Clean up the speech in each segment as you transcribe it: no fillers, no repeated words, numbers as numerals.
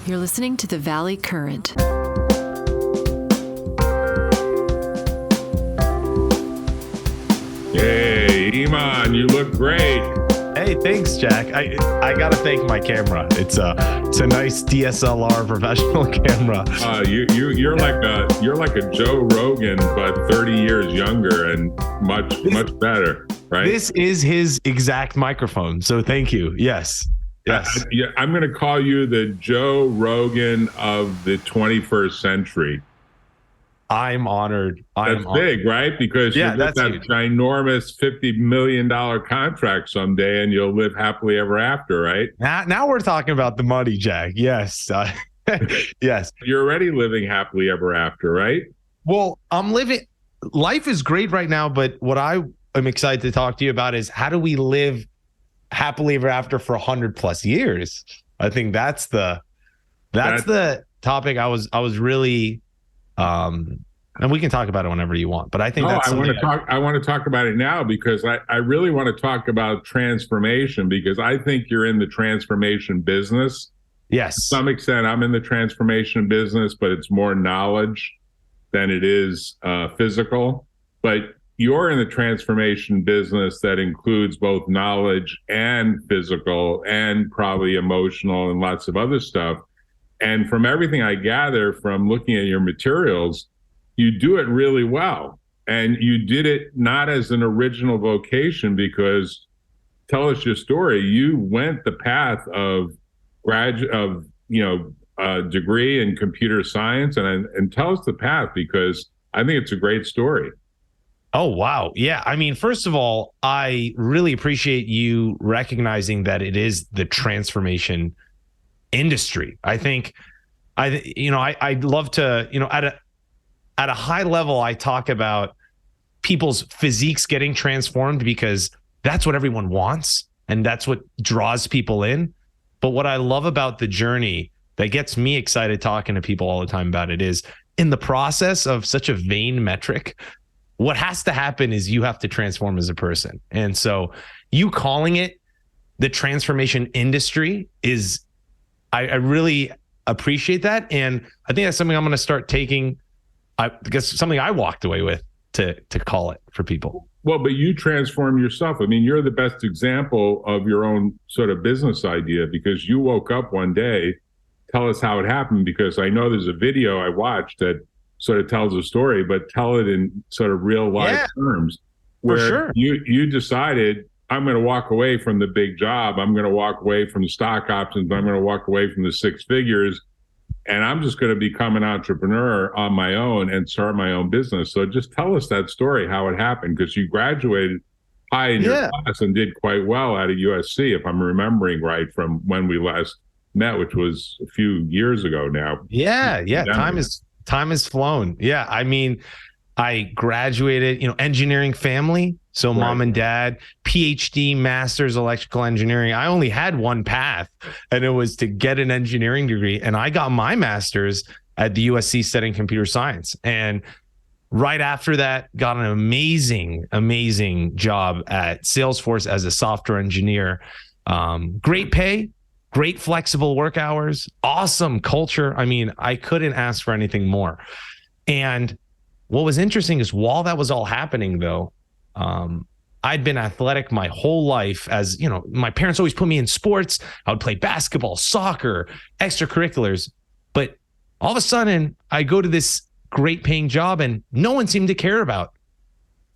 You're listening to the Valley Current. Hey, Eamon, you look great. Hey, thanks, Jack. I gotta thank my camera. It's a nice DSLR professional camera. You're like a Joe Rogan, but 30 years younger and much better, right? This is his exact microphone, so thank you. Yes. I'm going to call you the Joe Rogan of the 21st century. I'm honored. That's big, right? Because you get that ginormous $50 million contract someday and you'll live happily ever after, right? Now we're talking about the money, Jack. Yes. Yes. You're already living happily ever after, right? Well, life is great right now, but what I am excited to talk to you about is how do we live happily ever after for 100 plus years? I think that's the topic I was really and we can talk about it whenever you want, but I think I want to talk about it now because I really want to talk about transformation because I think you're in the transformation business. Yes. To some extent, I'm in the transformation business, but it's more knowledge than it is physical. But you're in the transformation business that includes both knowledge and physical and probably emotional and lots of other stuff. And from everything I gather from looking at your materials, you do it really well. And you did it not as an original vocation because, tell us your story. You went the path of degree in computer science and tell us the path because I think it's a great story. Oh, wow. Yeah. I mean, first of all, I really appreciate you recognizing that it is the transformation industry. I think I'd love to, at a high level, I talk about people's physiques getting transformed because that's what everyone wants. And that's what draws people in. But what I love about the journey that gets me excited talking to people all the time about it is in the process of such a vain metric, what has to happen is you have to transform as a person. And so you calling it the transformation industry is, I really appreciate that. And I think that's something I'm going to start taking. I guess something I walked away with to call it for people. Well, but you transform yourself. I mean, you're the best example of your own sort of business idea because you woke up one day. Tell us how it happened, because I know there's a video I watched that sort of tells a story, but tell it in sort of real life terms where sure. you decided, I'm going to walk away from the big job. I'm going to walk away from the stock options. I'm going to walk away from the six figures. And I'm just going to become an entrepreneur on my own and start my own business. So just tell us that story, how it happened, because you graduated high in your class and did quite well out of USC, if I'm remembering right from when we last met, which was a few years ago now. Yeah. Time has flown. Yeah. I mean, I graduated, engineering family. So right. Mom and dad, PhD, master's electrical engineering. I only had one path, and it was to get an engineering degree. And I got my master's at the USC studying computer science. And right after that, got an amazing job at Salesforce as a software engineer. Great pay, great flexible work hours, awesome culture. I mean, I couldn't ask for anything more. And what was interesting is while that was all happening, though, I'd been athletic my whole life. As my parents always put me in sports. I would play basketball, soccer, extracurriculars. But all of a sudden, I go to this great paying job and no one seemed to care about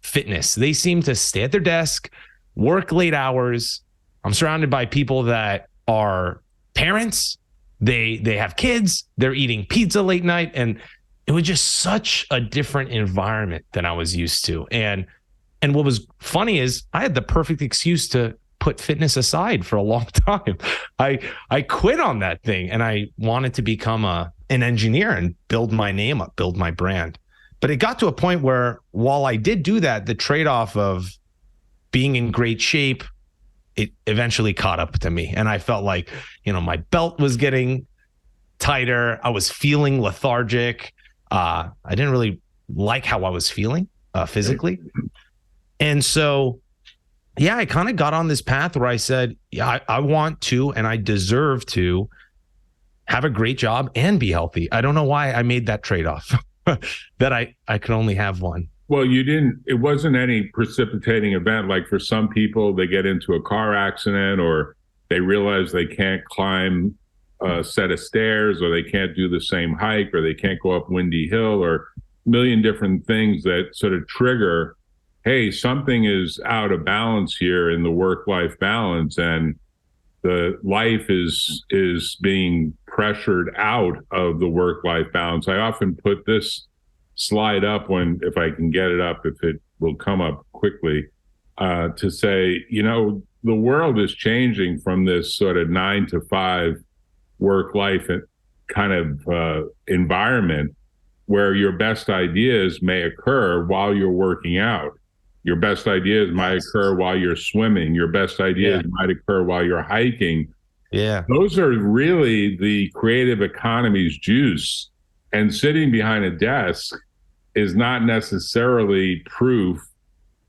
fitness. They seem to stay at their desk, work late hours. I'm surrounded by people that are parents. They have kids. They're eating pizza late night. And it was just such a different environment than I was used to. And what was funny is I had the perfect excuse to put fitness aside for a long time. I quit on that thing and I wanted to become an engineer and build my name up, build my brand. But it got to a point where while I did do that, the trade-off of being in great shape, it eventually caught up to me. And I felt like, my belt was getting tighter. I was feeling lethargic. I didn't really like how I was feeling physically. And so, I kind of got on this path where I said, I want to, and I deserve to have a great job and be healthy. I don't know why I made that trade-off that I could only have one. Well, it wasn't any precipitating event. Like for some people, they get into a car accident or they realize they can't climb a set of stairs, or they can't do the same hike, or they can't go up Windy Hill, or a million different things that sort of trigger, hey, something is out of balance here in the work-life balance, and the life is being pressured out of the work-life balance. I often put this slide up if I can get it up, if it will come up quickly, to say, the world is changing from this sort of 9 to 5 work-life kind of environment where your best ideas may occur while you're working out. Your best ideas might occur while you're swimming. Your best ideas might occur while you're hiking. Yeah. Those are really the creative economy's juice. And sitting behind a desk is not necessarily proof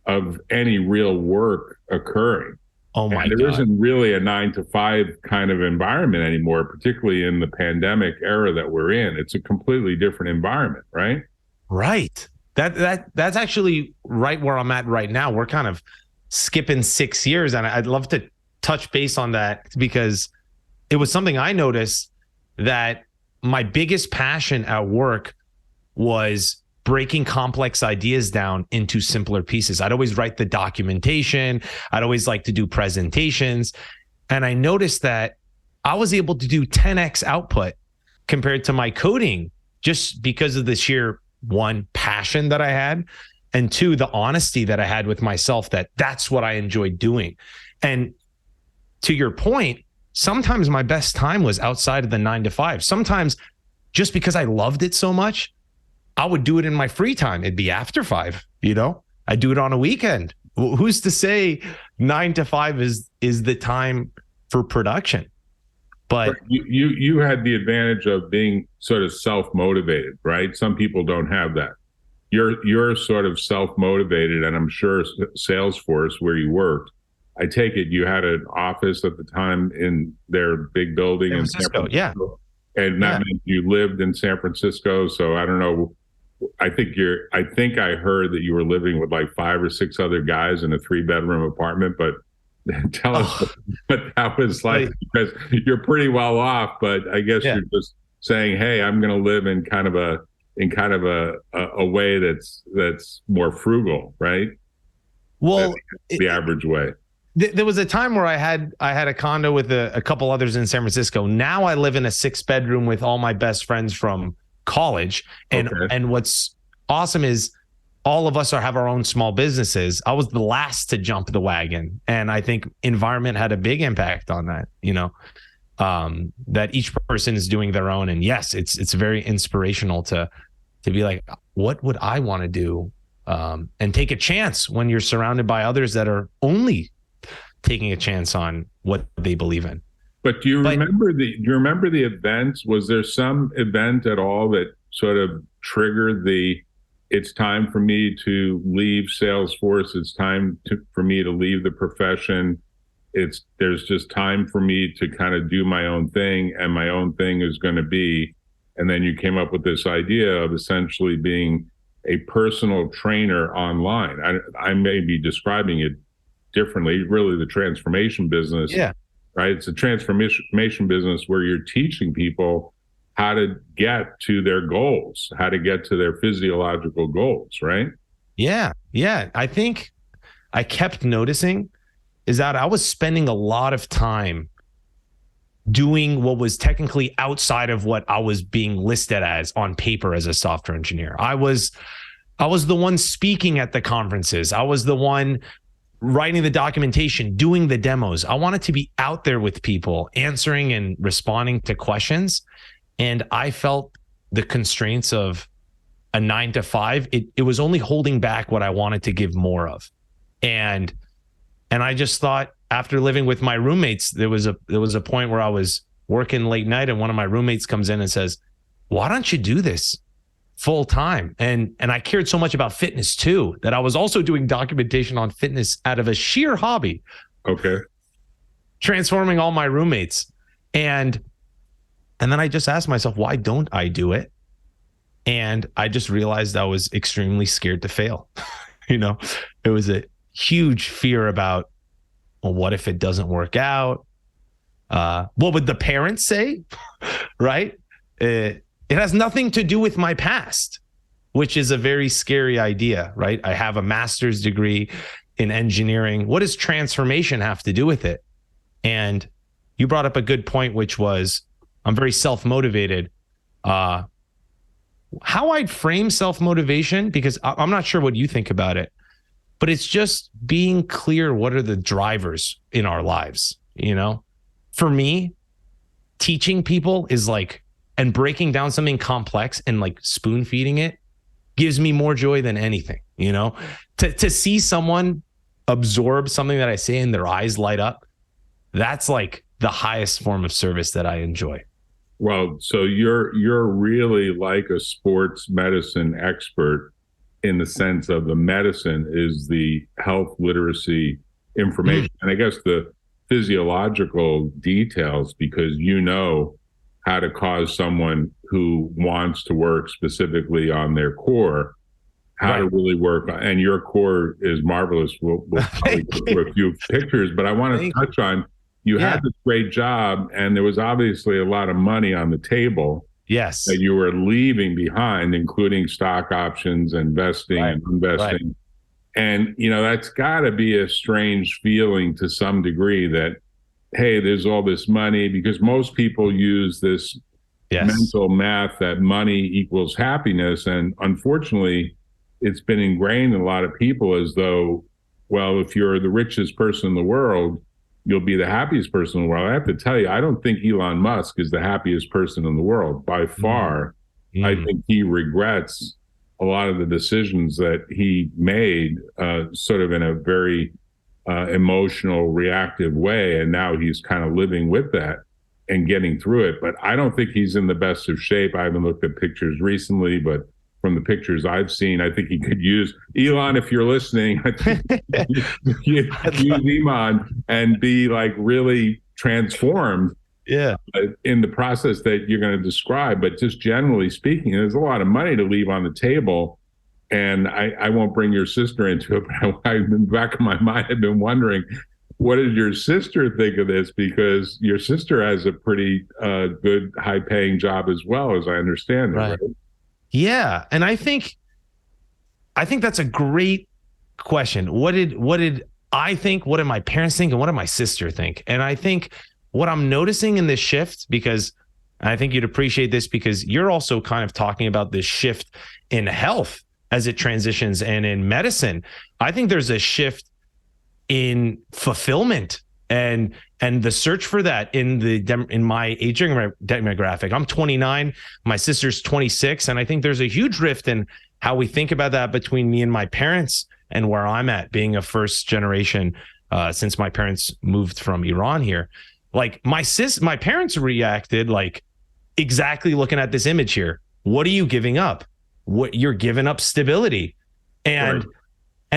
of any real work occurring. Oh my God. There isn't really a 9 to 5 kind of environment anymore, particularly in the pandemic era that we're in. It's a completely different environment, right? Right. That's actually right where I'm at right now. We're kind of skipping 6 years, and I'd love to touch base on that because it was something I noticed that my biggest passion at work was breaking complex ideas down into simpler pieces. I'd always write the documentation. I'd always like to do presentations. And I noticed that I was able to do 10x output compared to my coding just because of the sheer, one, passion that I had, and two, the honesty that I had with myself that that's what I enjoyed doing. And to your point, sometimes my best time was outside of the 9 to 5. Sometimes just because I loved it so much, I would do it in my free time. It'd be after 5, I'd do it on a weekend. Who's to say 9 to 5 is the time for production? But you had the advantage of being sort of self-motivated, right? Some people don't have that. You're sort of self-motivated, and I'm sure Salesforce, where you worked, I take it you had an office at the time in their big building in San Francisco. Yeah. And that meant you lived in San Francisco. So I don't know. I think I heard that you were living with like 5 or 6 other guys in a 3-bedroom apartment, but tell us what that was like, because you're pretty well off, but I guess you're just saying, hey, I'm going to live in kind of a way that's more frugal, right? Well, the average way. There was a time where I had a condo with a couple others in San Francisco. Now I live in a 6-bedroom with all my best friends from college. And what's awesome is all of us have our own small businesses. I was the last to jump the wagon. And I think environment had a big impact on that, that each person is doing their own. And yes, it's very inspirational to be like, what would I want to do? And take a chance when you're surrounded by others that are only taking a chance on what they believe in. But do you remember the events? Was there some event at all that sort of triggered it's time for me to leave Salesforce, it's time for me to leave the profession, there's just time for me to kind of do my own thing, and my own thing is going to be, and then you came up with this idea of essentially being a personal trainer online. I may be describing it differently, really the transformation business. Yeah. Right. It's a transformation business where you're teaching people how to get to their goals, how to get to their physiological goals. Right. Yeah. Yeah. I think I kept noticing is that I was spending a lot of time doing what was technically outside of what I was being listed as on paper as a software engineer. I was the one speaking at the conferences. I was the one writing the documentation, doing the demos. I wanted to be out there with people, answering and responding to questions. And I felt the constraints of a 9 to 5. It was only holding back what I wanted to give more of. And I just thought, after living with my roommates, there was a point where I was working late night, and one of my roommates comes in and says, "Why don't you do this full time?" And I cared so much about fitness too, that I was also doing documentation on fitness out of a sheer hobby. Okay. Transforming all my roommates. And And then I just asked myself, why don't I do it? And I just realized I was extremely scared to fail. It was a huge fear about, well, what if it doesn't work out? What would the parents say? Right? It has nothing to do with my past, which is a very scary idea, right? I have a master's degree in engineering. What does transformation have to do with it? And you brought up a good point, which was I'm very self-motivated. How I'd frame self-motivation, because I'm not sure what you think about it, but it's just being clear what are the drivers in our lives, For me, teaching people is and breaking down something complex and spoon feeding it gives me more joy than anything, To see someone absorb something that I say and their eyes light up, that's the highest form of service that I enjoy. Well, so you're really like a sports medicine expert in the sense of the medicine is the health literacy information. And I guess the physiological details, because how to cause someone who wants to work specifically on their core, how to really work. And your core is marvelous. We'll probably go through a few pictures, but I want to touch on, you had this great job and there was obviously a lot of money on the table. Yes. That you were leaving behind, including stock options, investing and investing. And, that's got to be a strange feeling to some degree that, hey, there's all this money, because most people use this mental math that money equals happiness. And unfortunately, it's been ingrained in a lot of people as though, well, if you're the richest person in the world, you'll be the happiest person in the world. I have to tell you, I don't think Elon Musk is the happiest person in the world by far. I think he regrets a lot of the decisions that he made sort of in a very emotional, reactive way. And now he's kind of living with that and getting through it. But I don't think he's in the best of shape. I haven't looked at pictures recently, but from the pictures I've seen, I think he could use Elon. If you're listening, I think use Eamon and be really transformed in the process that you're going to describe. But just generally speaking, there's a lot of money to leave on the table. And I won't bring your sister into it, but in the back of my mind, I've been wondering, what did your sister think of this? Because your sister has a pretty good, high-paying job as well, as I understand it, right? Yeah. And I think that's a great question. What did I think? What did my parents think? And what did my sister think? And I think what I'm noticing in this shift, because I think you'd appreciate this, because you're also kind of talking about this shift in health as it transitions and in medicine. I think there's a shift in fulfillment and the search for that in my age demographic. I'm 29, my sister's 26, and I think there's a huge rift in how we think about that between me and my parents and where I'm at, being a first generation since my parents moved from Iran here. My parents reacted exactly looking at this image here. What are you giving up? What you're giving up stability. And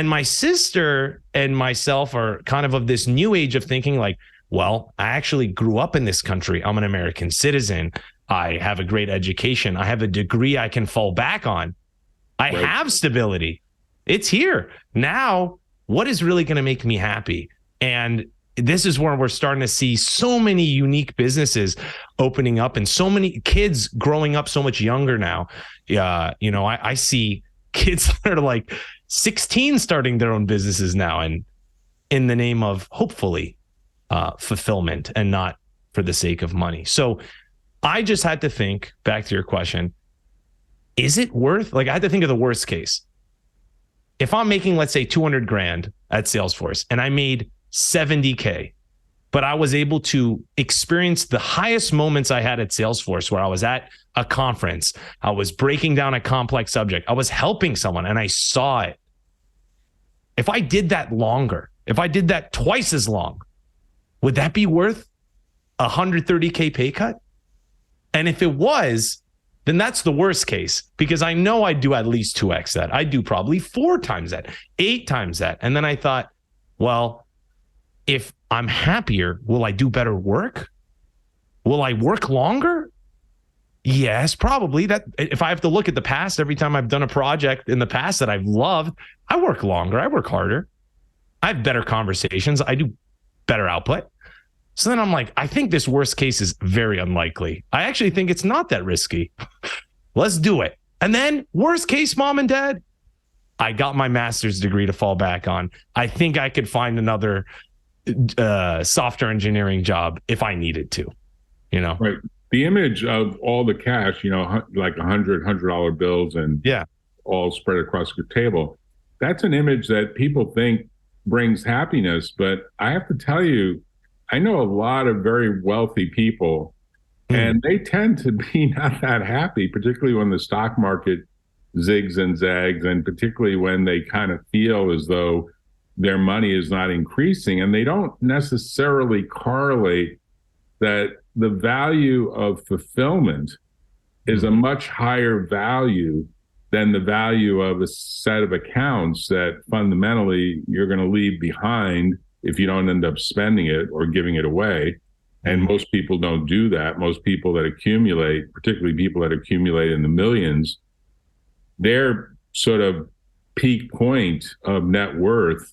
my sister and myself are kind of this new age of thinking well, I actually grew up in this country. I'm an American citizen. I have a great education. I have a degree I can fall back on. I have stability. It's here. Now, what is really going to make me happy? And this is where we're starting to see so many unique businesses opening up and so many kids growing up so much younger now. I see kids that are 16 starting their own businesses now, and in the name of hopefully fulfillment and not for the sake of money. So I just had to think back to your question. Is it worth, I had to think of the worst case. If I'm making, let's say, 200 grand at Salesforce and I made 70K, but I was able to experience the highest moments I had at Salesforce, where I was at a conference, I was breaking down a complex subject, I was helping someone and I saw it. If I did that longer, if I did that twice as long, would that be worth a 130K pay cut? And if it was, then that's the worst case, because I know I'd do at least 2x that. I'd do probably 4 times that, 8 times that. And then I thought, well, if I'm happier, will I do better work? Will I work longer? Yes, probably. That if I have to look at the past, every time I've done a project in the past that I've loved, I work longer, I work harder, I have better conversations, I do better output. So then I'm like, I think this worst case is very unlikely. I actually think it's not that risky. Let's do it. And then worst case, mom and dad, I got my master's degree to fall back on. I think I could find another software engineering job if I needed to, Right. The image of all the cash, like $100 bills and all spread across your table. That's an image that people think brings happiness. But I have to tell you, I know a lot of very wealthy people, and they tend to be not that happy, particularly when the stock market zigs and zags, and particularly when they kind of feel as though their money is not increasing. And they don't necessarily correlate that the value of fulfillment is a much higher value than the value of a set of accounts that fundamentally you're going to leave behind if you don't end up spending it or giving it away. And most people don't do that. Most people that accumulate, particularly people that accumulate in the millions, their sort of peak point of net worth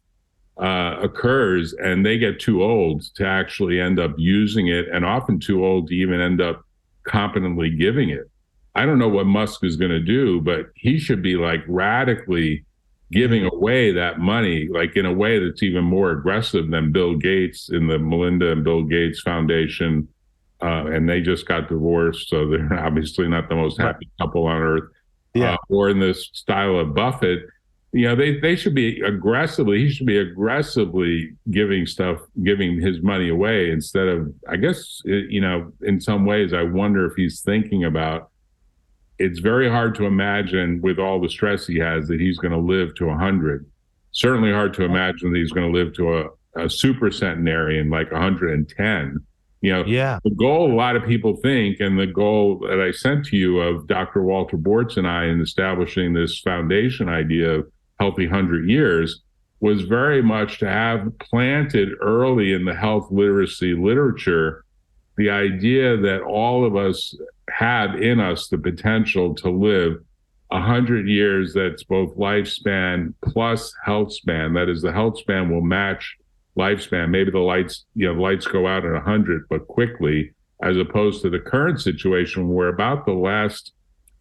occurs, and they get too old to actually end up using it, and often too old to even end up competently giving it. I don't know what Musk is going to do, but he should be like radically giving away that money, like in a way that's even more aggressive than Bill Gates in the Melinda and Bill Gates Foundation. And they just got divorced, so they're obviously not the most happy couple on earth. Or in the style of Buffett. They should be he should be aggressively giving his money away instead of, I guess, in some ways, I wonder if he's thinking about, it's very hard to imagine with all the stress he has that he's going to live to 100. Certainly hard to imagine that he's going to live to a super centenarian, like 110. The goal a lot of people think, and the goal that I sent to you of Dr. Walter Bortz and I in establishing this foundation idea of Healthy 100 Years, was very much to have planted early in the health literacy literature the idea that all of us have in us the potential to live 100 years. That's both lifespan plus health span. That is, the health span will match lifespan. Maybe the lights go out at 100, but quickly, as opposed to the current situation where about the last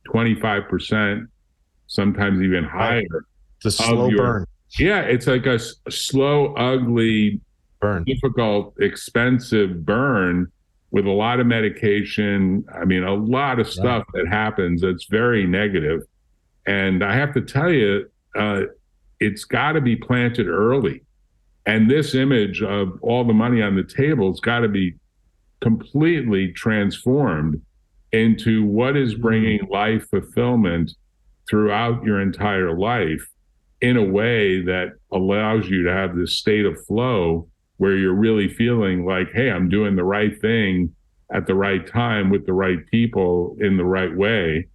25%, sometimes even higher, it's a slow burn. Yeah, it's like a slow, ugly, burn, difficult, expensive burn with a lot of medication. I mean, a lot of stuff that happens that's very negative. And I have to tell you, it's got to be planted early. And this image of all the money on the table has got to be completely transformed into what is bringing life fulfillment throughout your entire life in a way that allows you to have this state of flow where you're really feeling like, hey, I'm doing the right thing at the right time with the right people in the right way,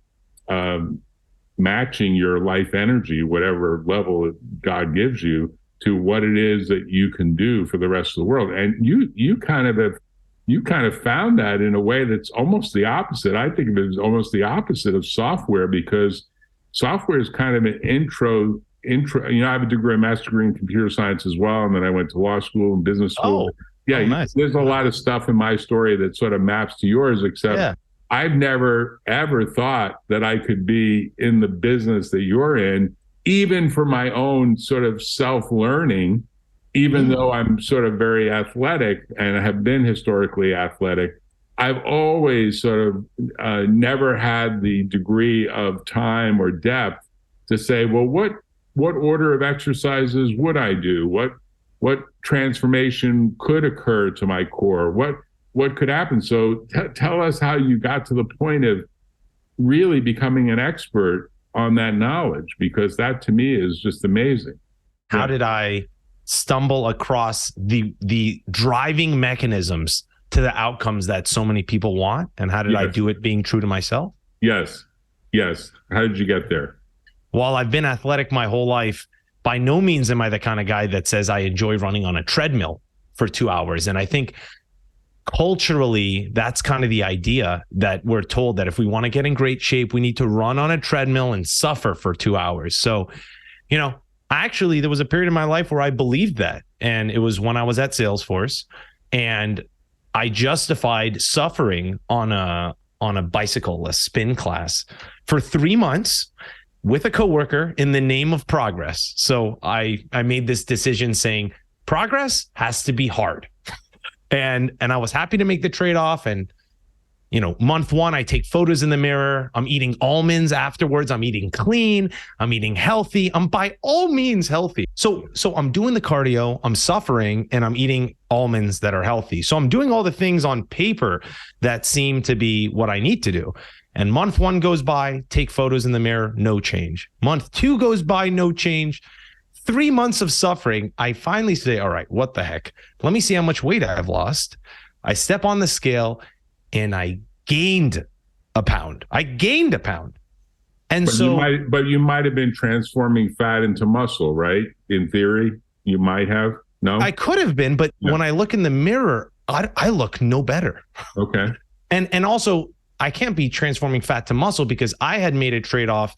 matching your life energy, whatever level God gives you, to what it is that you can do for the rest of the world. And you kind of found that in a way that's almost the opposite. I think of it as almost the opposite of software, because software is kind of an intro. I have a degree, a master's degree in computer science as well, and then I went to law school and business school. Nice. There's a lot of stuff in my story that sort of maps to yours, except I've never ever thought that I could be in the business that you're in, even for my own sort of self-learning, even though I'm sort of very athletic and have been historically athletic. I've always sort of never had the degree of time or depth to say, well, what order of exercises would I do? What transformation could occur to my core? What could happen? So tell us how you got to the point of really becoming an expert on that knowledge, because that to me is just amazing. How did I stumble across the driving mechanisms to the outcomes that so many people want? And how did I do it being true to myself? Yes. How did you get there? While I've been athletic my whole life, by no means am I the kind of guy that says I enjoy running on a treadmill for 2 hours. And I think culturally, that's kind of the idea that we're told that if we want to get in great shape, we need to run on a treadmill and suffer for 2 hours. So, actually, there was a period in my life where I believed that. And it was when I was at Salesforce, and I justified suffering on a bicycle, a spin class, for 3 months with a coworker in the name of progress. So I made this decision saying progress has to be hard. And I was happy to make the trade-off. And, month 1, I take photos in the mirror. I'm eating almonds afterwards. I'm eating clean. I'm eating healthy. I'm by all means healthy. So I'm doing the cardio, I'm suffering, and I'm eating almonds that are healthy. So I'm doing all the things on paper that seem to be what I need to do. And month 1 goes by, take photos in the mirror, no change. Month 2 goes by, no change. 3 months of suffering, I finally say, all right, what the heck? Let me see how much weight I've lost. I step on the scale and I gained a pound. And but you might have been transforming fat into muscle, right? In theory, you might have. No, I could have been, but when I look in the mirror, I look no better. Okay. And also, I can't be transforming fat to muscle because I had made a trade-off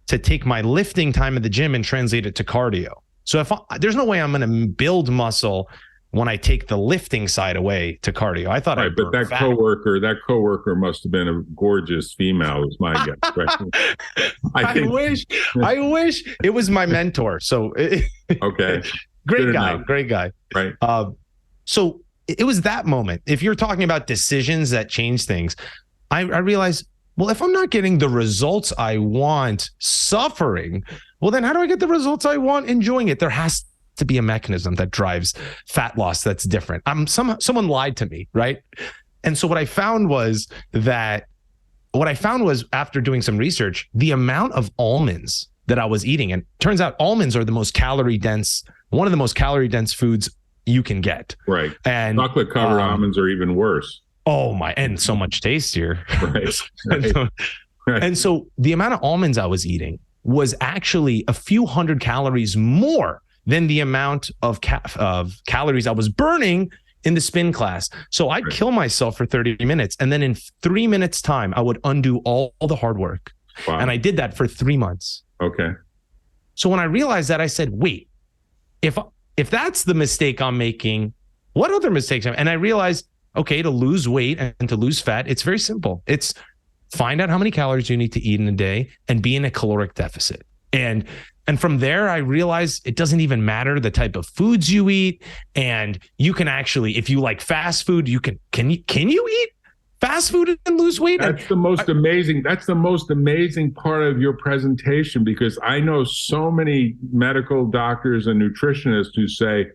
to take my lifting time at the gym and translate it to cardio. So there's no way I'm going to build muscle when I take the lifting side away to cardio. I thought, right, but that coworker must have been a gorgeous female, is my guess. Right? I wish it was my mentor. So okay, great guy. Right. So it was that moment. If you're talking about decisions that change things, I realized, well, if I'm not getting the results I want suffering, well, then how do I get the results I want enjoying it? There has to be a mechanism that drives fat loss that's different. Someone lied to me, right? And so what I found was after doing some research, the amount of almonds that I was eating, and it turns out almonds are one of the most calorie dense foods you can get. Right. And chocolate covered almonds are even worse. Oh my, and so much tastier. Right. And so the amount of almonds I was eating was actually a few hundred calories more than the amount of calories I was burning in the spin class. So I'd kill myself for 30 minutes. And then in 3 minutes time, I would undo all the hard work. Wow. And I did that for 3 months. Okay. So when I realized that, I said, wait, if that's the mistake I'm making, what other mistakes? And I realized, okay, to lose weight and to lose fat, it's very simple. It's find out how many calories you need to eat in a day and be in a caloric deficit. And from there, I realized it doesn't even matter the type of foods you eat. And you can actually, if you like fast food, can you eat fast food and lose weight? That's the most amazing part of your presentation, because I know so many medical doctors and nutritionists who say,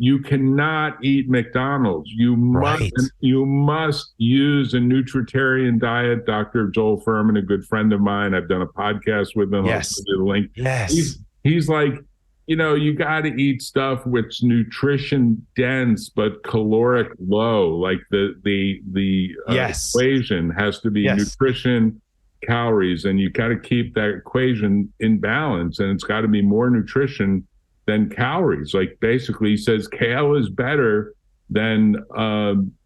you cannot eat McDonald's. You must use a nutritarian diet. Dr. Joel Furman, a good friend of mine, I've done a podcast with him. Yes. I'll give you the link. Yes. He's like, you got to eat stuff with nutrition dense but caloric low. Like the equation has to be nutrition, calories, and you got to keep that equation in balance. And it's got to be more nutrition than calories. Like basically he says kale is better than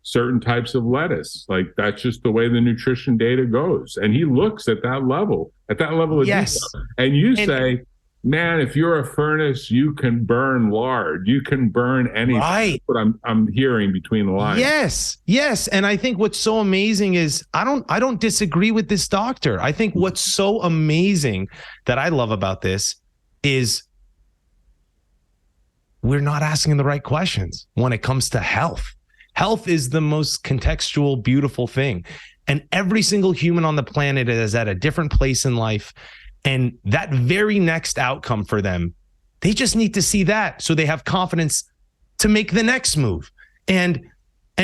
certain types of lettuce. Like that's just the way the nutrition data goes. And he looks at that level of detail. And you say, man, if you're a furnace, you can burn lard. You can burn anything. Right. That's what I'm hearing between the lines. Yes. And I think what's so amazing is I don't disagree with this doctor. I think what's so amazing that I love about this is we're not asking the right questions when it comes to health. Health is the most contextual, beautiful thing. And every single human on the planet is at a different place in life. And that very next outcome for them, they just need to see that so they have confidence to make the next move. And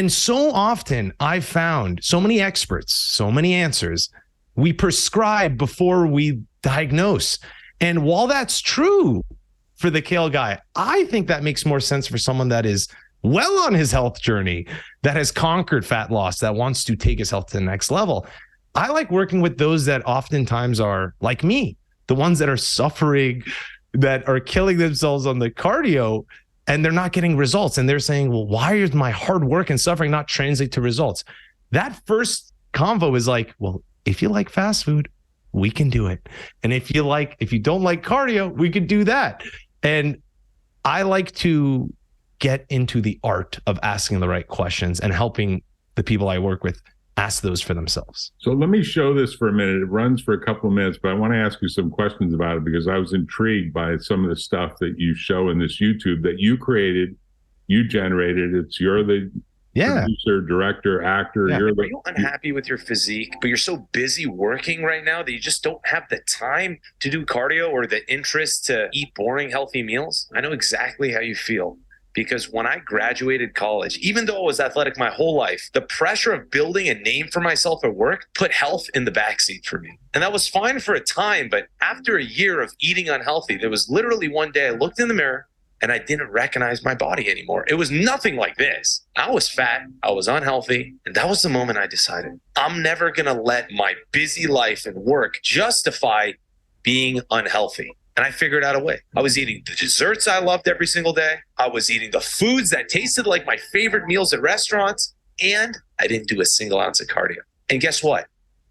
so often I've found so many experts, so many answers, we prescribe before we diagnose. And while that's true for the kale guy, I think that makes more sense for someone that is well on his health journey, that has conquered fat loss, that wants to take his health to the next level. I like working with those that oftentimes are like me, the ones that are suffering, that are killing themselves on the cardio. and they're not getting results. And they're saying, well, why is my hard work and suffering not translate to results? That first convo is like, well, if you like fast food, we can do it. And if you don't like cardio, we could do that. And I like to get into the art of asking the right questions and helping the people I work with ask those for themselves. So let me show this for a minute. It runs for a couple of minutes, but I want to ask you some questions about it because I was intrigued by some of the stuff that you show in this YouTube that you created, you generated. You're the producer, director, actor. Yeah. Are you unhappy with your physique, but you're so busy working right now that you just don't have the time to do cardio or the interest to eat boring, healthy meals? I know exactly how you feel. Because when I graduated college, even though I was athletic my whole life, the pressure of building a name for myself at work put health in the backseat for me. And that was fine for a time, but after a year of eating unhealthy, there was literally one day I looked in the mirror and I didn't recognize my body anymore. It was nothing like this. I was fat, I was unhealthy, and that was the moment I decided I'm never gonna let my busy life and work justify being unhealthy. And I figured out a way. I was eating the desserts I loved every single day. I was eating the foods that tasted like my favorite meals at restaurants. And I didn't do a single ounce of cardio. And guess what?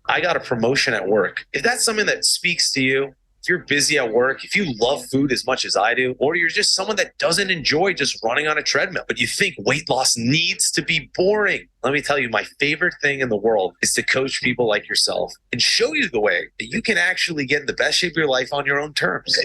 I got a promotion at work. If that's something that speaks to you, if you're busy at work, if you love food as much as I do, or you're just someone that doesn't enjoy just running on a treadmill, but you think weight loss needs to be boring. Let me tell you, my favorite thing in the world is to coach people like yourself and show you the way that you can actually get in the best shape of your life on your own terms.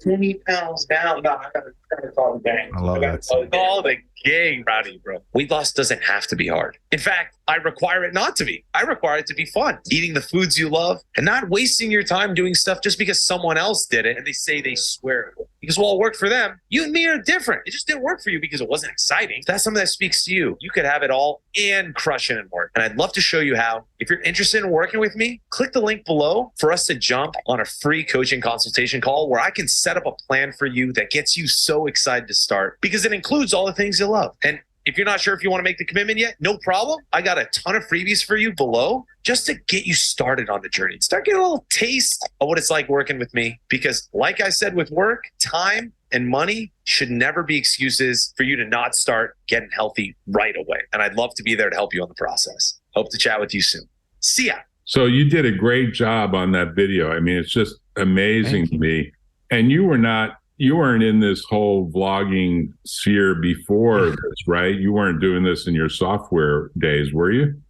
20 pounds down. No, I gotta call the gang. I love that. Call the gang, Roddy, bro. Weight loss doesn't have to be hard. In fact, I require it not to be. I require it to be fun. Eating the foods you love and not wasting your time doing stuff just because someone else did it and they say they swear it. Because well, it worked for them. You and me are different. It just didn't work for you because it wasn't exciting. If that's something that speaks to you, you could have it all and crush it and work. And I'd love to show you how. If you're interested in working with me, click the link below for us to jump on a free coaching consultation call where I can set up a plan for you that gets you so excited to start because it includes all the things you love. And if you're not sure if you want to make the commitment yet, no problem. I got a ton of freebies for you below just to get you started on the journey. Start getting a little taste of what it's like working with me. Because like I said, with work, time and money should never be excuses for you to not start getting healthy right away. And I'd love to be there to help you on the process. Hope to chat with you soon. See ya. So you did a great job on that video. I mean, it's just amazing to me. And you weren't in this whole vlogging sphere before this, right? You weren't doing this in your software days, were you?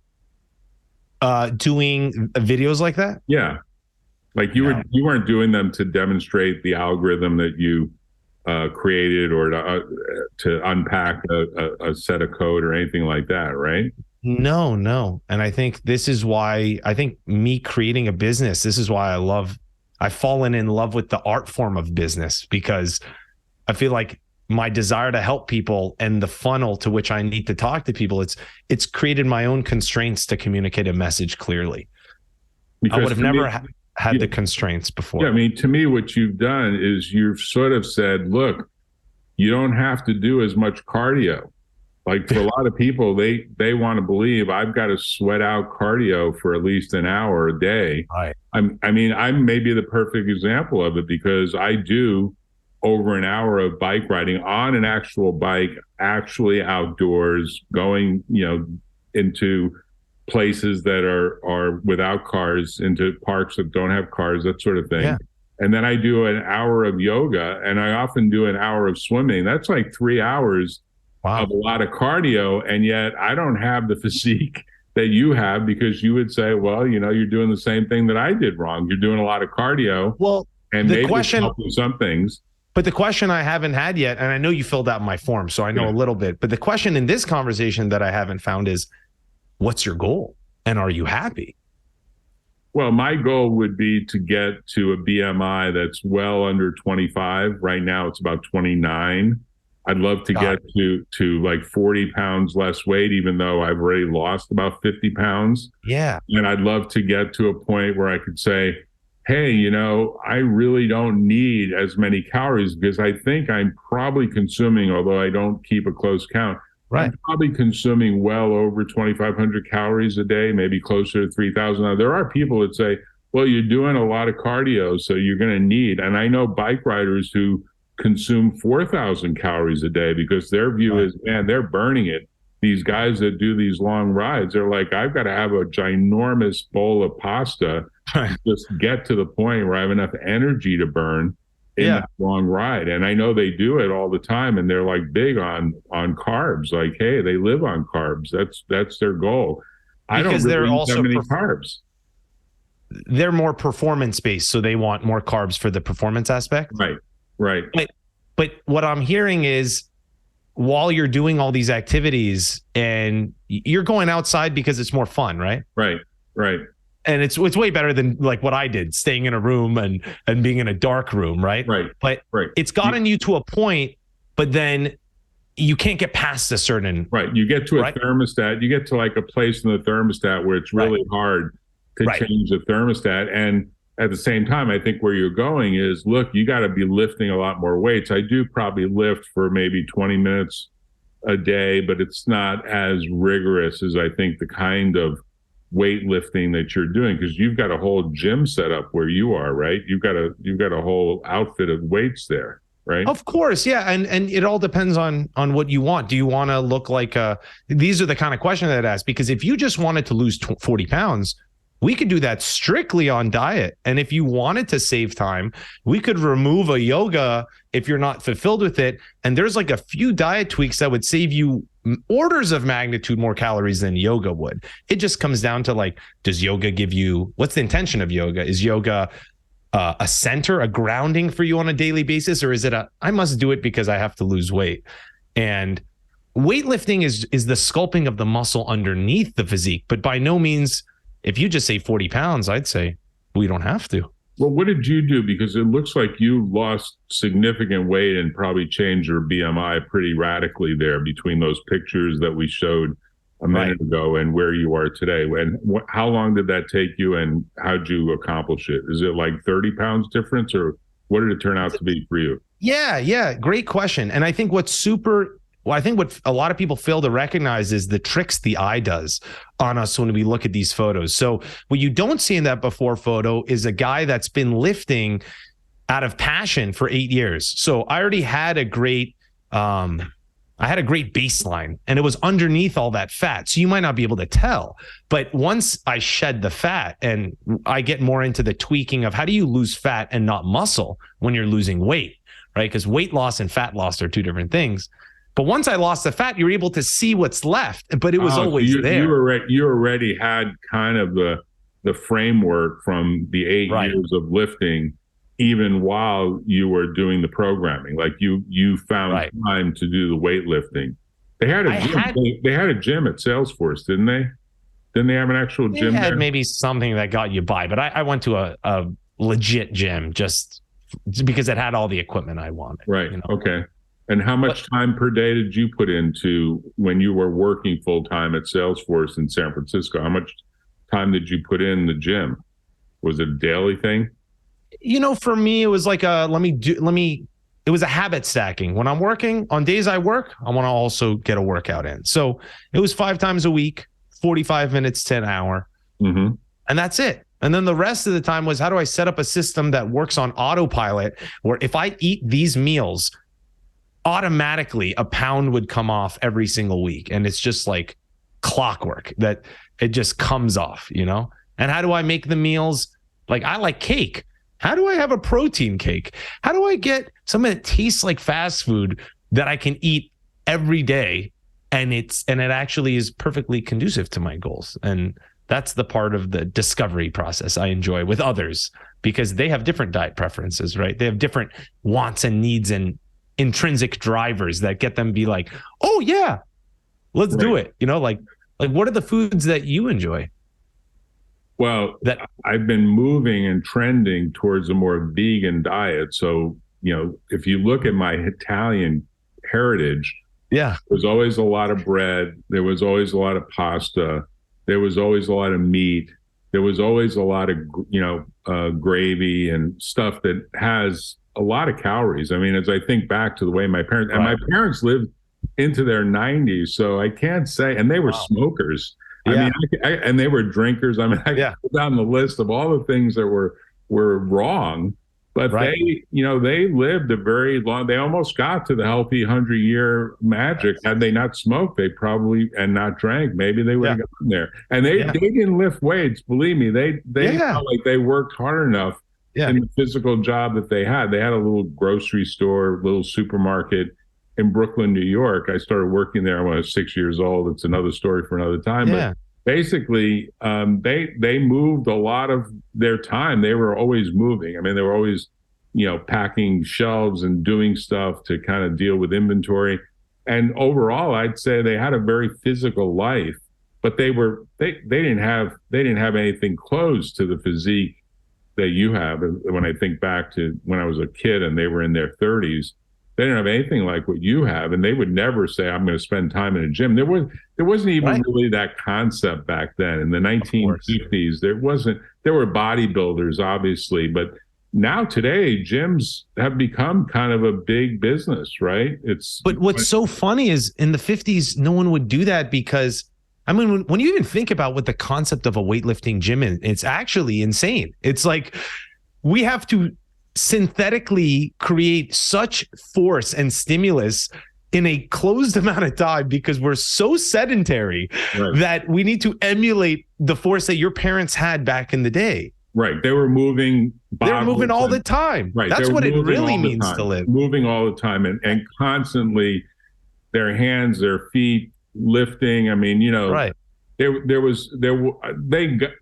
Doing videos like that? Yeah. Like you weren't doing them to demonstrate the algorithm that you created or to unpack a set of code or anything like that, right? No. And I think this is why me creating a business, this is why I've fallen in love with the art form of business, because I feel like my desire to help people and the funnel to which I need to talk to people, it's created my own constraints to communicate a message clearly. Because I would have never had the constraints before. Yeah, I mean, to me, what you've done is you've sort of said, look, you don't have to do as much cardio. Like for a lot of people, they want to believe I've got to sweat out cardio for at least an hour a day. Right. I'm maybe the perfect example of it because I do over an hour of bike riding on an actual bike, actually outdoors, going, into places that are without cars, into parks that don't have cars, that sort of thing. Yeah. And then I do an hour of yoga, and I often do an hour of swimming. That's like 3 hours. Wow. Of a lot of cardio, and yet I don't have the physique that you have because you would say, well, you're doing the same thing that I did wrong. You're doing a lot of cardio. Well, and maybe help with some things. But the question I haven't had yet, and I know you filled out my form, so I know a little bit, but the question in this conversation that I haven't found is, what's your goal? And are you happy? Well, my goal would be to get to a BMI that's well under 25. Right now, it's about 29. I'd love to get to like 40 pounds less weight, even though I've already lost about 50 pounds. Yeah. And I'd love to get to a point where I could say, hey, I really don't need as many calories because I think I'm probably consuming, although I don't keep a close count, right. I'm probably consuming well over 2,500 calories a day, maybe closer to 3,000. Now, there are people that say, well, you're doing a lot of cardio, so you're going to need, and I know bike riders who consume 4,000 calories a day because their view is, man, they're burning it. These guys that do these long rides, they're like, I've got to have a ginormous bowl of pasta to just get to the point where I have enough energy to burn in that long ride. And I know they do it all the time, and they're like big on carbs. Like, hey, they live on carbs. That's their goal. I don't really eat that many carbs. They're more performance based, so they want more carbs for the performance aspect. Right. But what I'm hearing is, while you're doing all these activities and you're going outside because it's more fun, right? Right. And it's way better than like what I did, staying in a room and being in a dark room, right? But it's gotten you to a point, but then you can't get past a certain. Right. You get to a thermostat. You get to like a place in the thermostat where it's really hard to change the thermostat. And at the same time, I think where you're going is, look, you got to be lifting a lot more weights. I do probably lift for maybe 20 minutes a day, but it's not as rigorous as I think the kind of weightlifting that you're doing, because you've got a whole gym set up where you are, right? You've got a whole outfit of weights there, right? Of course, yeah, and it all depends on what you want. Do you want to look like these are the kind of questions that I'd ask, because if you just wanted to lose 40 pounds, we could do that strictly on diet. And if you wanted to save time, we could remove a yoga if you're not fulfilled with it. And there's like a few diet tweaks that would save you orders of magnitude more calories than yoga would. It just comes down to like, does yoga give you, what's the intention of yoga? Is yoga a center, a grounding for you on a daily basis? Or is it I must do it because I have to lose weight? And weightlifting is the sculpting of the muscle underneath the physique, but by no means, if you just say 40 pounds, I'd say we don't have to. Well, what did you do? Because it looks like you lost significant weight and probably changed your BMI pretty radically there between those pictures that we showed a minute ago and where you are today. And how long did that take you, and how'd you accomplish it? Is it like 30 pounds difference, or what did it turn out to be for you? Yeah. Great question. And I think what a lot of people fail to recognize is the tricks the eye does on us when we look at these photos. So what you don't see in that before photo is a guy that's been lifting out of passion for 8 years. So I already had a great baseline, and it was underneath all that fat. So you might not be able to tell, but once I shed the fat and I get more into the tweaking of how do you lose fat and not muscle when you're losing weight, right? Because weight loss and fat loss are two different things. But once I lost the fat, you're able to see what's left, but it was always there. You already had kind of the framework from the 8 years of lifting, even while you were doing the programming. Like you found time to do the weightlifting. They had a gym. They had a gym at Salesforce, didn't they? Didn't they have an actual gym there? Maybe something that got you by, but I went to a legit gym just because it had all the equipment I wanted. Right. You know? Okay. And how much time per day did you put into when you were working full time at Salesforce in San Francisco? How much time did you put in the gym? Was it a daily thing? You know, for me, it was like it was a habit stacking. When I'm working, on days I work, I want to also get a workout in. So it was 5 times a week, 45 minutes to an hour. Mm-hmm. And that's it. And then the rest of the time was, how do I set up a system that works on autopilot, where if I eat these meals, automatically a pound would come off every single week. And it's just like clockwork that it just comes off, you know? And how do I make the meals? Like, I like cake. How do I have a protein cake? How do I get something that tastes like fast food that I can eat every day? And it actually is perfectly conducive to my goals. And that's the part of the discovery process I enjoy with others, because they have different diet preferences, right? They have different wants and needs and intrinsic drivers that get them be like, oh yeah, let's do it. You know, like what are the foods that you enjoy? Well, I've been moving and trending towards a more vegan diet. So, you know, if you look at my Italian heritage, there's always a lot of bread. There was always a lot of pasta. There was always a lot of meat. There was always a lot of, gravy and stuff that has a lot of calories. I mean, as I think back to the way my parents lived into their 90s, so I can't say, and they were smokers. I mean, and they were drinkers. I mean, I put down the list of all the things that were wrong, But Right. they lived a very long, they almost got to the healthy 100-year magic. Had they not smoked, they probably, and not drank, maybe they would have gotten there. And they didn't lift weights, believe me. They felt like they worked hard enough in the physical job that they had. They had a little grocery store, little supermarket in Brooklyn, New York. I started working there when I was 6 years old. It's another story for another time. Yeah. But basically, they moved a lot of their time. They were always moving. I mean, they were always, packing shelves and doing stuff to kind of deal with inventory. And overall, I'd say they had a very physical life, but they didn't have anything close to the physique that you have. When I think back to when I was a kid and they were in their 30s, they didn't have anything like what you have, and they would never say, "I'm going to spend time in a gym." There wasn't even really that concept back then. In the 1950s, there wasn't. There were bodybuilders, obviously, but now today, gyms have become kind of a big business, right? But what's so funny is in the 50s, no one would do that because, I mean, when you even think about what the concept of a weightlifting gym is, it's actually insane. It's like we have to synthetically create such force and stimulus in a closed amount of time because we're so sedentary that we need to emulate the force that your parents had back in the day. Right. They were moving. They were moving all the time. Right. That's what it really means to live. Moving all the time and constantly their hands, their feet lifting. I mean,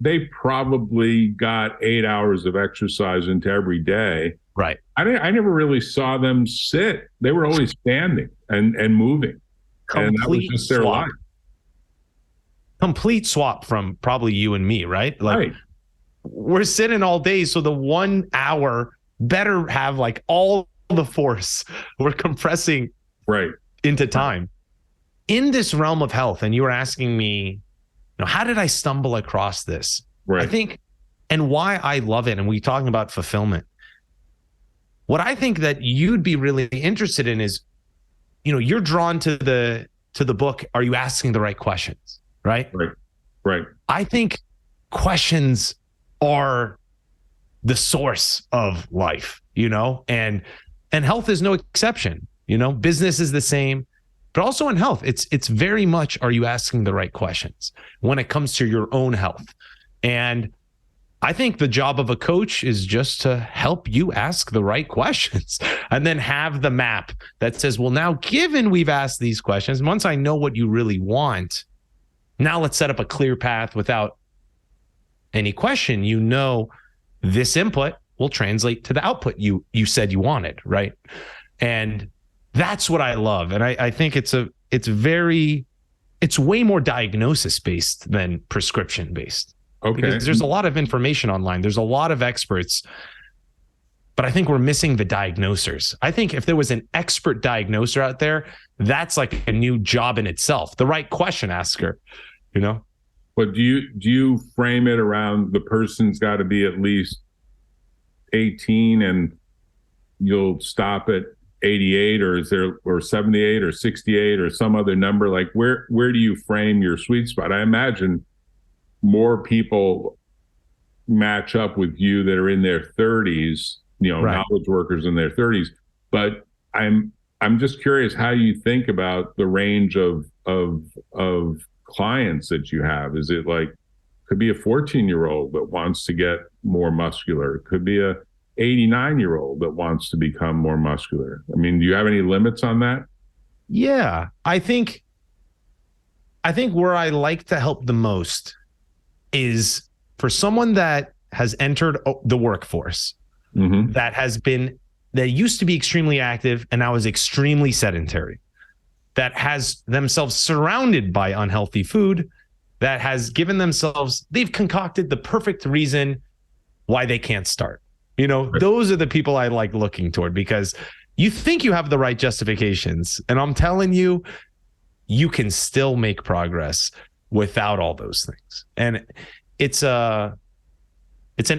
they probably got 8 hours of exercise into every day. Right. I never really saw them sit. They were always standing and moving. And that was just their life. Complete swap from probably you and me, right? Like, we're sitting all day, so the 1 hour better have like all the force. We're compressing into time. In this realm of health, and you were asking me, how did I stumble across this? I think, and why I love it, and we talking about fulfillment. What I think that you'd be really interested in is, you're drawn to the book. Are you asking the right questions? Right. I think questions are the source of life, and health is no exception. Business is the same, but also in health, it's very much, are you asking the right questions when it comes to your own health? And I think the job of a coach is just to help you ask the right questions and then have the map that says, well, now, given we've asked these questions, once I know what you really want, now let's set up a clear path without any question. This input will translate to the output you said you wanted, right? And that's what I love. And I think it's way more diagnosis based than prescription based. Okay. Because there's a lot of information online. There's a lot of experts, but I think we're missing the diagnosers. I think if there was an expert diagnoser out there, that's like a new job in itself. The right question asker, But do you frame it around the person's got to be at least 18 and you'll stop at 88, or 78 or 68 or some other number? Like where do you frame your sweet spot? I imagine more people match up with you that are in their 30s, knowledge workers in their 30s. But I'm just curious how you think about the range of clients that you have. Is it like, could be a 14-year-old that wants to get more muscular? It could be a 89-year-old that wants to become more muscular. I mean, do you have any limits on that? Yeah, I think where I like to help the most is for someone that has entered the workforce, that used to be extremely active and now is extremely sedentary, that has themselves surrounded by unhealthy food, that has given themselves, they've concocted the perfect reason why they can't start. Those are the people I like looking toward, because you think you have the right justifications. And I'm telling you, you can still make progress without all those things. And it's an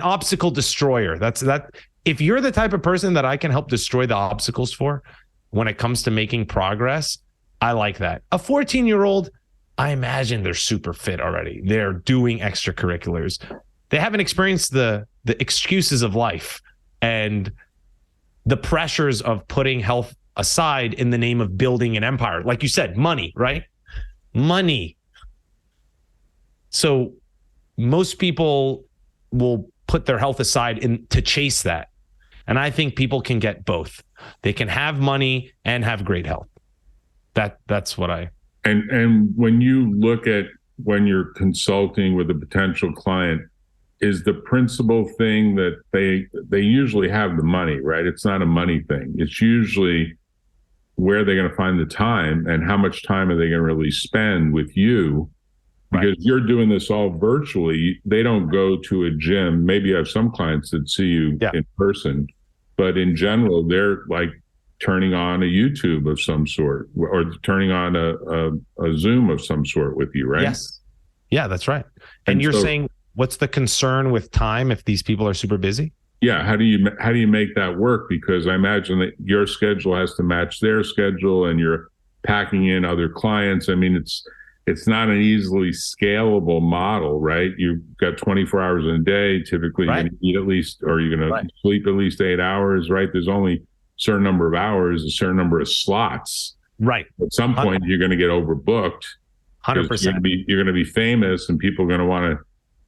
obstacle destroyer. That if you're the type of person that I can help destroy the obstacles for when it comes to making progress, I like that. A 14-year-old, I imagine they're super fit already. They're doing extracurriculars. They haven't experienced the excuses of life, and the pressures of putting health aside in the name of building an empire. Like you said, money, right? Money. So most people will put their health aside to chase that. And I think people can get both. They can have money and have great health. That's what I. And when you look at when you're consulting with a potential client, is the principal thing that they usually have the money, right? It's not a money thing. It's usually where they're going to find the time and how much time are they going to really spend with you, because you're doing this all virtually. They don't go to a gym. Maybe you have some clients that see you in person, but in general, they're like turning on a YouTube of some sort or turning on a Zoom of some sort with you, right? Yes. Yeah, that's right. And you're saying, what's the concern with time if these people are super busy? Yeah. How do you make that work? Because I imagine that your schedule has to match their schedule and you're packing in other clients. I mean, it's not an easily scalable model, right? You've got 24 hours in a day. Typically, you're going to eat at least, or you're going to sleep at least 8 hours, right? There's only a certain number of hours, a certain number of slots. Right. At some point, you're going to get overbooked. 100%. You're going to be famous, and people are going to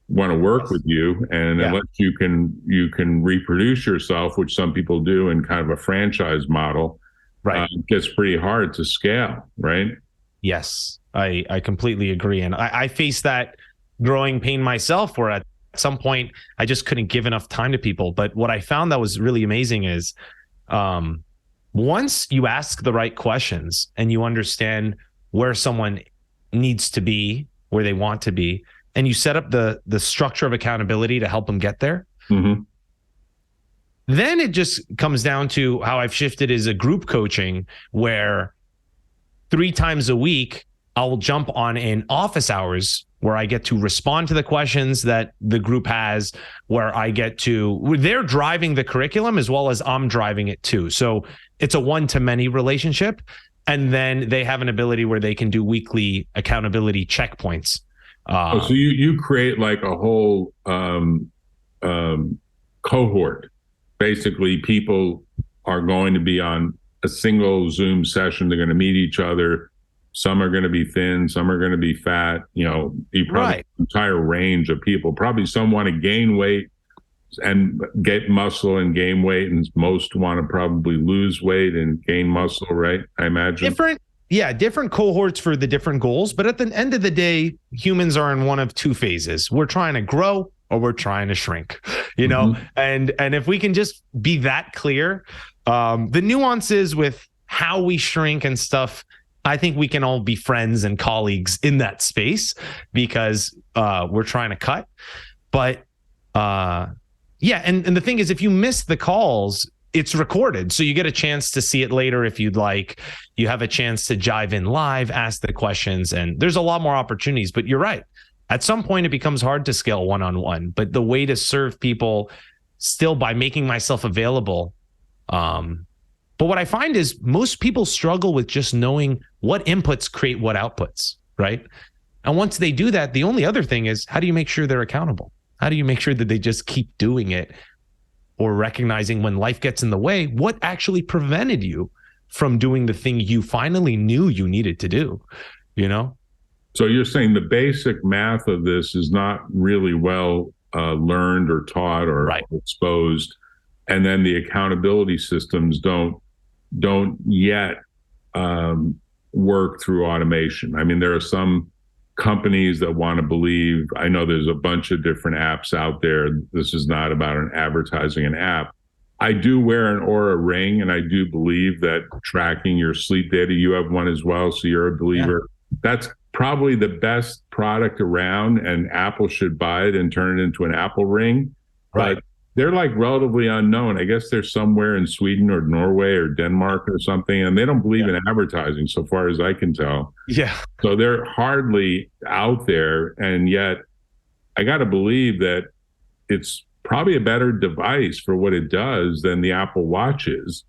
want to work with you. And unless you can reproduce yourself, which some people do in kind of a franchise model, it gets pretty hard to scale, right? Yes, I completely agree. And I faced that growing pain myself, where at some point I just couldn't give enough time to people. But what I found that was really amazing is once you ask the right questions and you understand where someone needs to be, where they want to be, and you set up the structure of accountability to help them get there, then it just comes down to how I've shifted is a group coaching where 3 times a week, I'll jump on in office hours where I get to respond to the questions that the group has, where they're driving the curriculum as well as I'm driving it too. So it's a one-to-many relationship. And then they have an ability where they can do weekly accountability checkpoints. So you create like a whole cohort. Basically, people are going to be on a single Zoom session. They're going to meet each other. Some are going to be thin. Some are going to be fat. You probably an entire range of people. Probably some want to gain weight and get muscle and gain weight, and most want to probably lose weight and gain muscle, right? I imagine. Different cohorts for the different goals. But at the end of the day, humans are in one of two phases. We're trying to grow or we're trying to shrink, and if we can just be that clear, the nuances with how we shrink and stuff, I think we can all be friends and colleagues in that space because we're trying to cut. But and the thing is, if you miss the calls, it's recorded. So you get a chance to see it later if you'd like. You have a chance to jive in live, ask the questions, and there's a lot more opportunities. But you're right. At some point, it becomes hard to scale one-on-one. But the way to serve people still by making myself available. But what I find is most people struggle with just knowing what inputs create what outputs, right? And once they do that, the only other thing is, how do you make sure they're accountable? How do you make sure that they just keep doing it, or recognizing when life gets in the way, what actually prevented you from doing the thing you finally knew you needed to do, So you're saying the basic math of this is not really well learned or taught or exposed. And then the accountability systems don't yet work through automation. I mean, there are some companies that want to believe, I know there's a bunch of different apps out there. This is not about advertising an app. I do wear an Aura ring, and I do believe that tracking your sleep data, you have one as well, so you're a believer. That's probably the best product around, and Apple should buy it and turn it into an Apple ring. But they're like relatively unknown. I guess they're somewhere in Sweden or Norway or Denmark or something, and they don't believe in advertising, so far as I can tell. So they're hardly out there, and yet I got to believe that it's probably a better device for what it does than the Apple Watch is,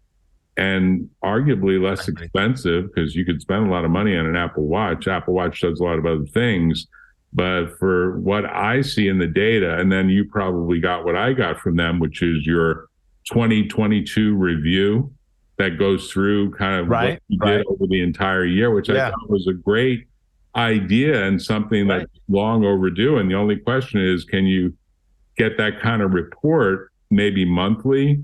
and arguably less expensive, because you could spend a lot of money on an Apple Watch. Apple Watch does a lot of other things. But for what I see in the data, and then you probably got what I got from them, which is your 2022 review that goes through kind of what you did over the entire year, which I thought was a great idea and something that's long overdue. And the only question is, can you get that kind of report maybe monthly,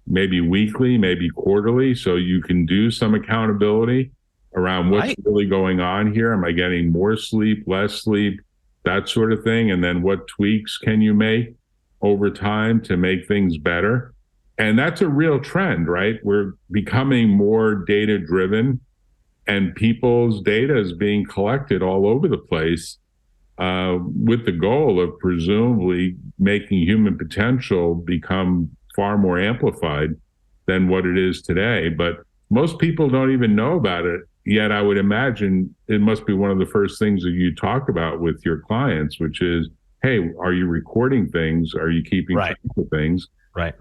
maybe weekly, maybe quarterly, so you can do some accountability around what's really going on here? Am I getting more sleep, less sleep, that sort of thing? And then what tweaks can you make over time to make things better? And that's a real trend, right? We're becoming more data driven, and people's data is being collected all over the place with the goal of presumably making human potential become far more amplified than what it is today. But most people don't even know about it yet. I would imagine it must be one of the first things that you talk about with your clients, which is, hey, are you recording things? Are you keeping track of things? Right.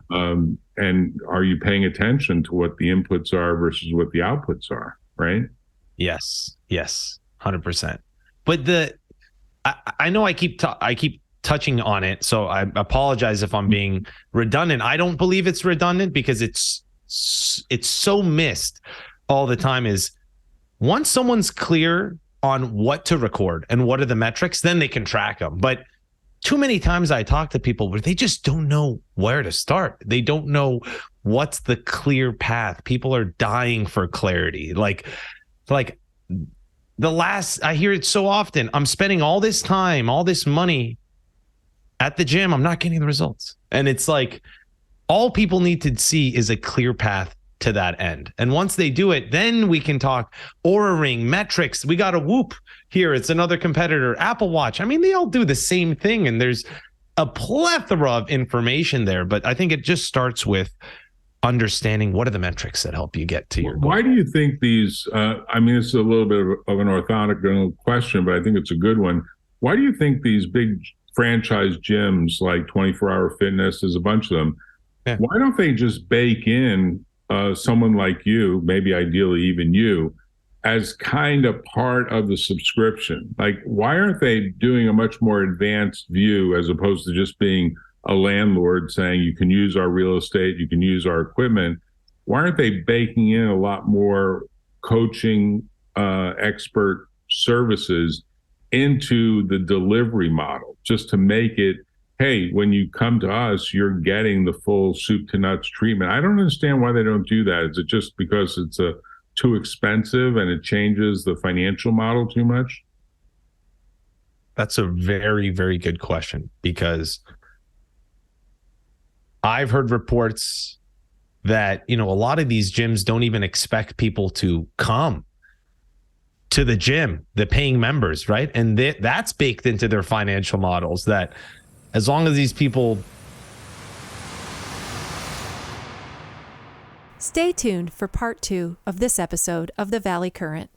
And are you paying attention to what the inputs are versus what the outputs are? Right. Yes. 100%. But I know I keep touching on it, so I apologize if I'm being redundant. I don't believe it's redundant because it's so missed all the time. Is once someone's clear on what to record and what are the metrics, then they can track them. But too many times I talk to people where they just don't know where to start. They don't know what's the clear path. People are dying for clarity. Like I hear it so often. I'm spending all this time, all this money at the gym. I'm not getting the results. And it's like, all people need to see is a clear path to that end. And once they do it, then we can talk Oura Ring, metrics. We got a Whoop here. It's another competitor, Apple Watch. I mean, they all do the same thing. And there's a plethora of information there. But I think it just starts with understanding what are the metrics that help you get to your goal. Why do you think these, I mean, it's a little bit of an orthogonal question, but I think it's a good one. Why do you think these big franchise gyms like 24-Hour Fitness, there's a bunch of them, why don't they just bake in someone like you, maybe ideally even you, as kind of part of the subscription? Like, why aren't they doing a much more advanced view as opposed to just being a landlord saying you can use our real estate, you can use our equipment? Why aren't they baking in a lot more coaching, expert services into the delivery model, just to make it, hey, when you come to us, you're getting the full soup to nuts treatment? I don't understand why they don't do that. Is it just because it's too expensive and it changes the financial model too much? That's a very, very good question, because I've heard reports that, a lot of these gyms don't even expect people to come to the gym, the paying members, right? And that's baked into their financial models, that as long as these people... Stay tuned for part 2 of this episode of The Valley Current.